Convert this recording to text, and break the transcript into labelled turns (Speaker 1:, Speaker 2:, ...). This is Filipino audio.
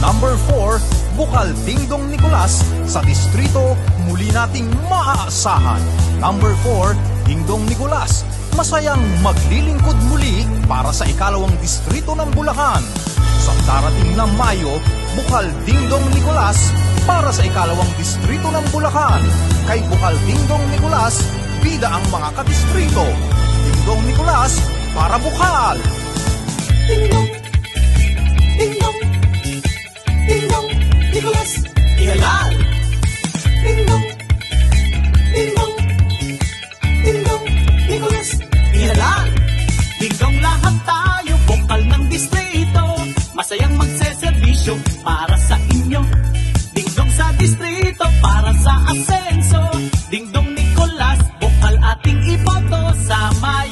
Speaker 1: Number 4, Bukal Dingdong Nicolas sa distrito muli nating maaasahan. Number 4, Dingdong Nicolas, masayang maglilingkod muli para sa ikalawang distrito ng Bulacan. Sa darating na Mayo, Bukal Dingdong Nicolas para sa ikalawang distrito ng Bulacan. Kay Bukal Dingdong Nicolas, bida ang mga kadistrito. Dingdong Nicolas para Bukal.
Speaker 2: Dingdong, dingdong, dingdong, Nicolas,
Speaker 3: Ihalal!
Speaker 2: dingdong, dingdong, dingdong, Nicolas,
Speaker 3: Ihalal! Dingdong lahat tayo, bukal ng distrito, masayang magseserbisyo para sa inyo. Dingdong sa distrito para sa asenso, Dingdong Nicolas, bukal ating iboto sa Mayo.